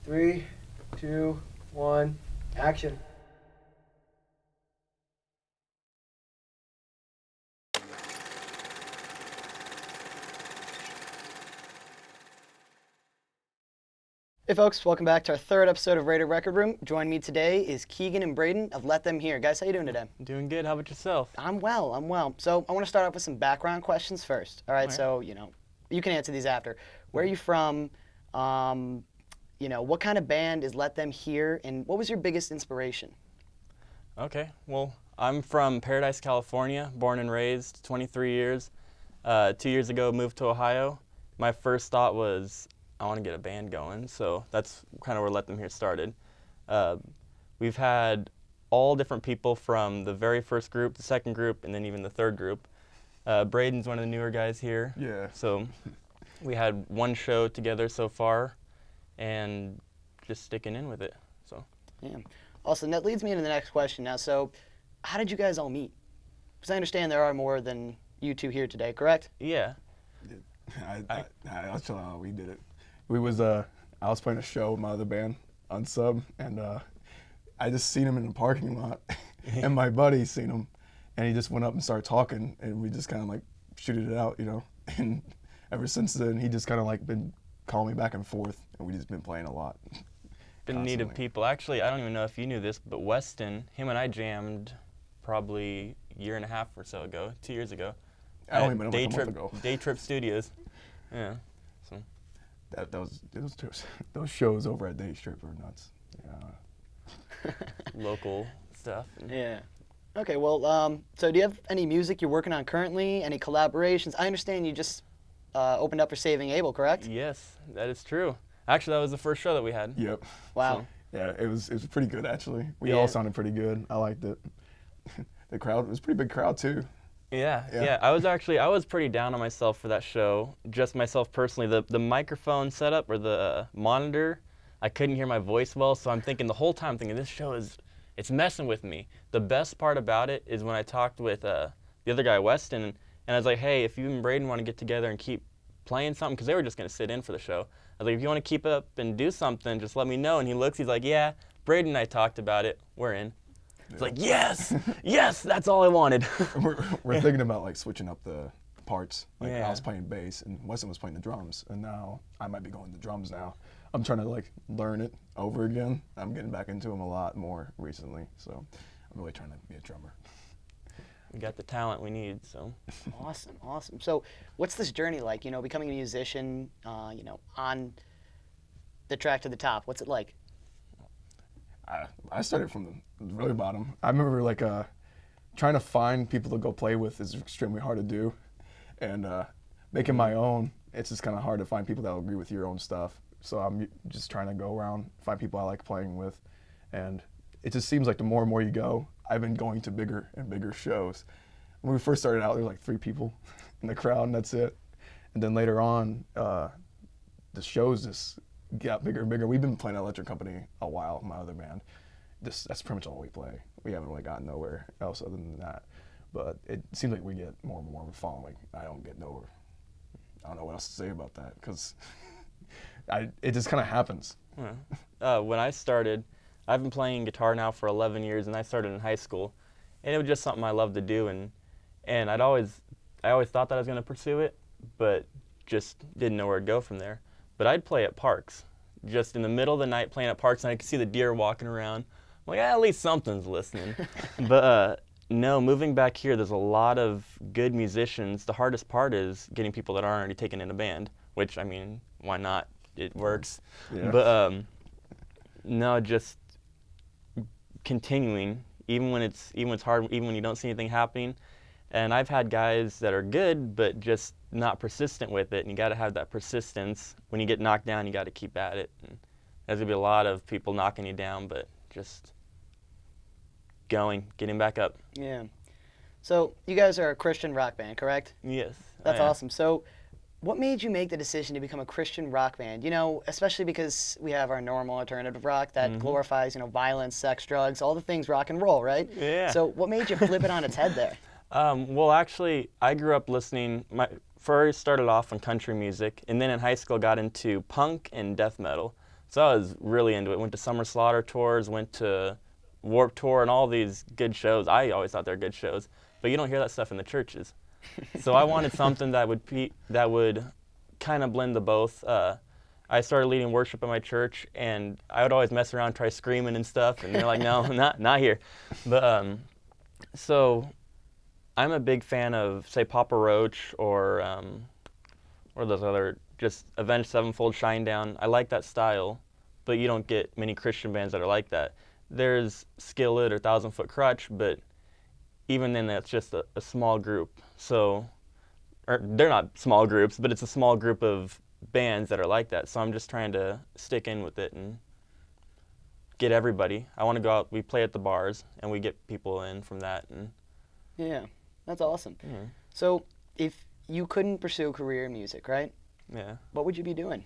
3, 2, 1, action. Hey folks, welcome back to our third episode of Rated Record Room. Joining me today is Keagan and Braydon of Let Them Hear. Guys, how you doing today? Doing good. How about yourself? I'm well. So I want to start off with some background questions first. All right, so, you can answer these after. Where are you from? What kind of band is Let Them Hear? And what was your biggest inspiration? Okay, well, I'm from Paradise, California, born and raised, 23 years. 2 years ago, moved to Ohio. My first thought was, I want to get a band going, so that's kind of where Let Them Hear started. We've had all different people from the very first group, the second group, and then even the third group. Braydon's one of the newer guys here. Yeah. So we had one show together so far, and just sticking in with it. So. Yeah. Also, that leads me into the next question now. So, how did you guys all meet? Because I understand there are more than you two here today, correct? Yeah. I'll tell you how we did it. I was playing a show with my other band on sub, and I just seen him in the parking lot, and my buddy seen him, and he just went up and started talking, and we just kind of like shooted it out, and ever since then, he just kind of like been calling me back and forth, and we just been playing a lot. Been in need of people. Actually, I don't even know if you knew this, but Weston, him and I jammed probably a year and a half or so ago, 2 years ago. I don't even know, like a month ago. Day Trip Studios. Yeah. So. Those shows over at Day Trip are nuts. Yeah. Local stuff. Yeah. Okay, well, so do you have any music you're working on currently? Any collaborations? I understand you just opened up for Saving Abel, correct? Yes, that is true. Actually, that was the first show that we had. Yep. Wow. So, yeah, it was pretty good actually. We all sounded pretty good. I liked it. The crowd, it was a pretty big crowd too. Yeah. I was pretty down on myself for that show, just myself personally. The microphone setup or the monitor, I couldn't hear my voice well, so I'm thinking the whole time, this show it's messing with me. The best part about it is when I talked with the other guy, Weston, and I was like, hey, if you and Braydon want to get together and keep playing something, because they were just going to sit in for the show. I was like, if you want to keep up and do something, just let me know. And he looks, he's like, yeah, Braydon and I talked about it. We're in. It's like, yes, that's all I wanted. We're thinking about like switching up the parts. Like Yeah. I was playing bass and Weston was playing the drums, and now I might be going to drums now. I'm trying to like learn it over again. I'm getting back into them a lot more recently, so I'm really trying to be a drummer. We got the talent we need, so. Awesome. So what's this journey like, becoming a musician, on the track to the top? What's it like? I started from the really bottom. I remember like trying to find people to go play with is extremely hard to do, and making my own, it's just kind of hard to find people that will agree with your own stuff. So I'm just trying to go around, find people I like playing with, and it just seems like the more and more you go, I've been going to bigger and bigger shows. When we first started out, there were like 3 people in the crowd, and that's it. And then later on, the shows just got bigger and bigger. We've been playing at Electric Company a while, my other band. That's pretty much all we play. We haven't really gotten nowhere else other than that. But it seems like we get more and more of a following. I don't know what else to say about that, because it just kind of happens. When I started, I've been playing guitar now for 11 years, and I started in high school. And it was just something I loved to do, and I always thought that I was going to pursue it, but just didn't know where to go from there. But I'd play at parks, just in the middle of the night playing at parks, and I could see the deer walking around. I'm like, at least something's listening. But no, moving back here, there's a lot of good musicians. The hardest part is getting people that aren't already taken in a band, which, I mean, why not? It works. Yeah. But no, just continuing, even when it's hard, even when you don't see anything happening. And I've had guys that are good, but just not persistent with it. And you got to have that persistence. When you get knocked down, you got to keep at it. And there's gonna be a lot of people knocking you down, but just getting back up. Yeah. So you guys are a Christian rock band, correct? Yes. That's awesome. So what made you make the decision to become a Christian rock band? Especially because we have our normal alternative rock that glorifies, violence, sex, drugs, all the things rock and roll, right? Yeah. So what made you flip it on its head there? Well, actually, I grew up listening. First started off on country music, and then in high school got into punk and death metal. So I was really into it. Went to Summer Slaughter tours, went to Warped Tour, and all these good shows. I always thought they were good shows, but you don't hear that stuff in the churches. So I wanted something that would kind of blend the both. I started leading worship at my church, and I would always mess around, try screaming and stuff, and they're like, no, not here. But so I'm a big fan of, say, Papa Roach or those other, just Avenged Sevenfold, Shinedown. I like that style, but you don't get many Christian bands that are like that. There's Skillet or Thousand Foot Crutch, but even then that's just a small group. So, or they're not small groups, but it's a small group of bands that are like that. So I'm just trying to stick in with it and get everybody. I want to go out, we play at the bars, and we get people in from that. And Yeah, that's awesome. yeah. So if you couldn't pursue a career in music, right? Yeah. What would you be doing?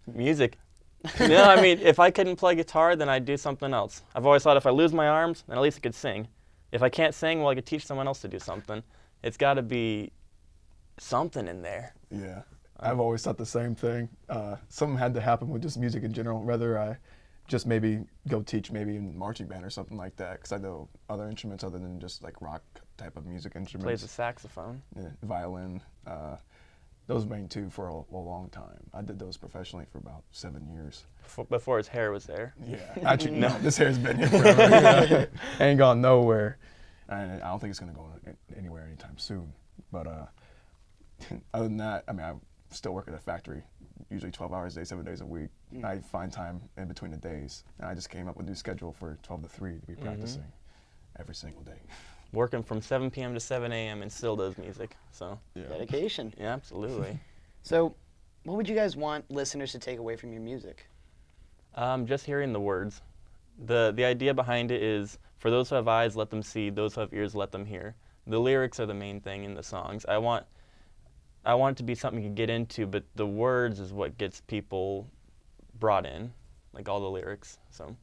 Music. No, I mean, if I couldn't play guitar, then I'd do something else. I've always thought if I lose my arms, then at least I could sing. If I can't sing, well, I could teach someone else to do something. It's got to be something in there. Yeah, I've always thought the same thing. Something had to happen with just music in general, whether I just maybe go teach maybe in marching band or something like that, because I know other instruments other than just like rock type of music instruments. Plays the saxophone. Yeah, violin. Those main two for a long time. I did those professionally for about 7 years. Before his hair was there. Yeah, actually, no, this hair's been here forever. Ain't gone nowhere. And I don't think it's gonna go anywhere anytime soon. But other than that, I mean, I still work at a factory, usually 12 hours a day, 7 days a week. I find time in between the days. And I just came up with a new schedule for 12 to 3 to be practicing every single day. Working from 7 p.m. to 7 a.m. and still does music. So Yeah. Dedication. yeah, absolutely. So what would you guys want listeners to take away from your music? Just hearing the words. The idea behind it is, for those who have eyes, let them see. Those who have ears, let them hear. The lyrics are the main thing in the songs. I want it to be something you can get into, but the words is what gets people brought in, like all the lyrics. So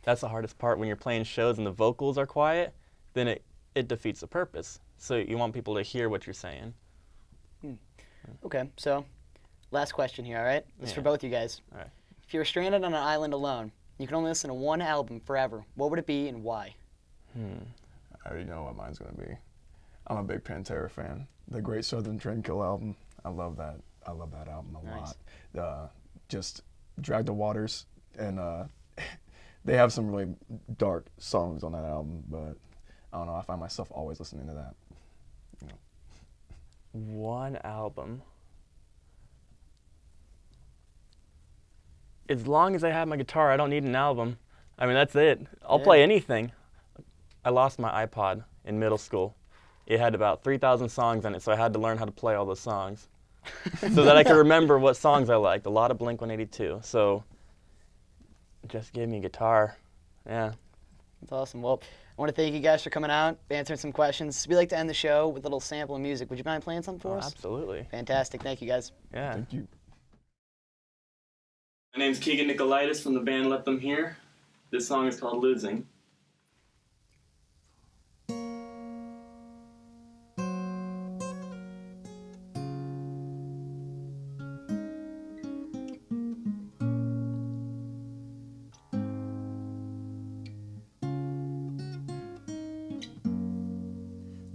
that's the hardest part when you're playing shows and the vocals are quiet. Then it defeats the purpose. So you want people to hear what you're saying. Okay, so last question here, all right? This is for Yeah. both you guys. All right. If you were stranded on an island alone, you can only listen to one album forever, what would it be and why? I already know what mine's gonna be. I'm a big Pantera fan. The Great Southern Trendkill album. I love that album a Nice. lot. Just Drag the Waters, and they have some really dark songs on that album, but I don't know, I find myself always listening to that. You know. One album. As long as I have my guitar, I don't need an album. I mean, that's it. I'll play anything. I lost my iPod in middle school. It had about 3,000 songs on it, so I had to learn how to play all those songs so that I could remember what songs I liked. A lot of Blink-182. So just give me a guitar. Yeah. That's awesome. Well, I want to thank you guys for coming out, answering some questions. We like to end the show with a little sample of music. Would you mind playing something for us? Absolutely. Fantastic. Thank you, guys. Yeah. Thank you. My name's Keagan Nicolaitis from the band Let Them Hear. This song is called Losing.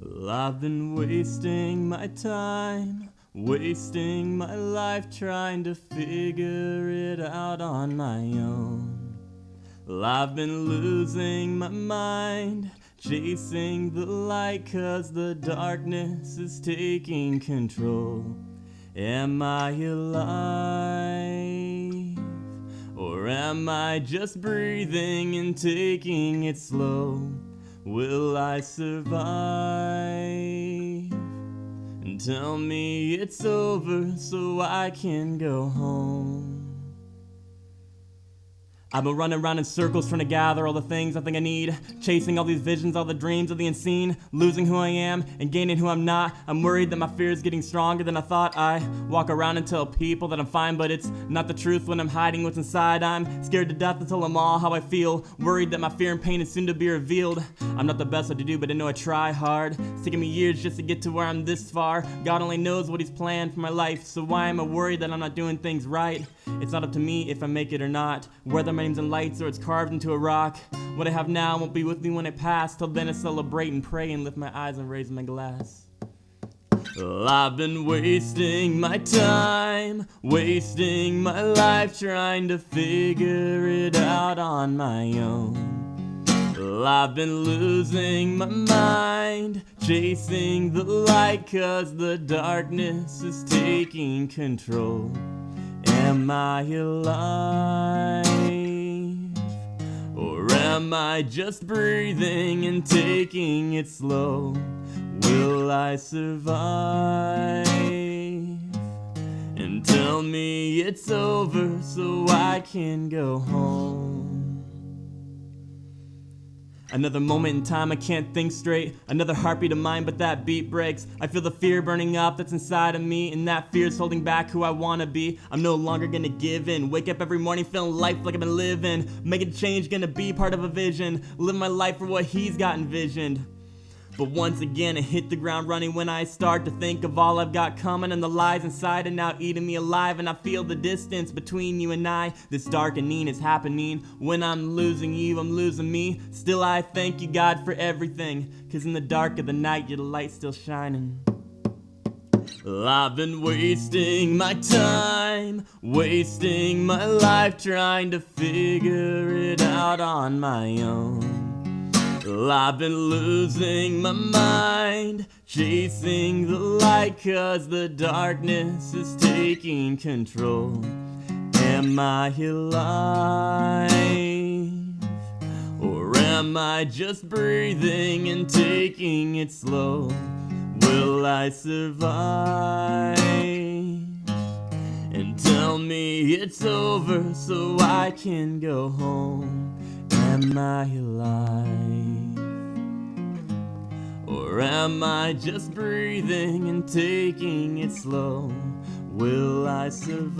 Well, I've been wasting my time, wasting my life trying to figure it out on my own. Well, I've been losing my mind, chasing the light 'cause the darkness is taking control. Am I alive? Or am I just breathing and taking it slow? Will I survive? And tell me it's over so I can go home. I've been running around in circles trying to gather all the things I think I need. Chasing all these visions, all the dreams of the unseen. Losing who I am and gaining who I'm not. I'm worried that my fear is getting stronger than I thought. I walk around and tell people that I'm fine, but it's not the truth when I'm hiding what's inside. I'm scared to death to tell them all how I feel. Worried that my fear and pain is soon to be revealed. I'm not the best at to do, but I know I try hard. It's taken me years just to get to where I'm this far. God only knows what he's planned for my life, so why am I worried that I'm not doing things right? It's not up to me if I make it or not. Whether my name's in lights or it's carved into a rock. What I have now won't be with me when I pass. Till then I celebrate and pray and lift my eyes and raise my glass. Well, I've been wasting my time, wasting my life trying to figure it out on my own. Well, I've been losing my mind, chasing the light 'cause the darkness is taking control. Am I alive? Or am I just breathing and taking it slow? Will I survive? And tell me it's over so I can go home. Another moment in time I can't think straight. Another heartbeat of mine, but that beat breaks. I feel the fear burning up that's inside of me, and that fear's holding back who I wanna be. I'm no longer gonna give in. Wake up every morning feeling life like I've been living. Making change, gonna be part of a vision. Live my life for what he's got envisioned. But once again I hit the ground running when I start to think of all I've got coming and the lies inside and now eating me alive. And I feel the distance between you and I. This darkening is happening. When I'm losing you, I'm losing me. Still I thank you, God, for everything. 'Cause in the dark of the night, your light's still shining. Well, I've been wasting my time, wasting my life trying to figure it out on my own. Well, I've been losing my mind, chasing the light 'cause the darkness is taking control. Am I alive? Or am I just breathing and taking it slow? Will I survive? And tell me it's over so I can go home. Am I alive? Or am I just breathing and taking it slow? Will I survive?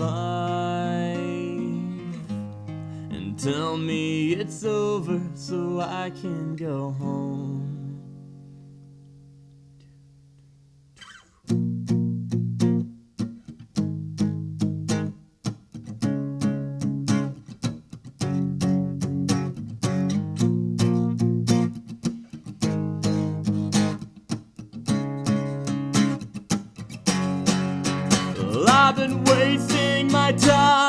And tell me it's over so I can go home. I've been wasting my time.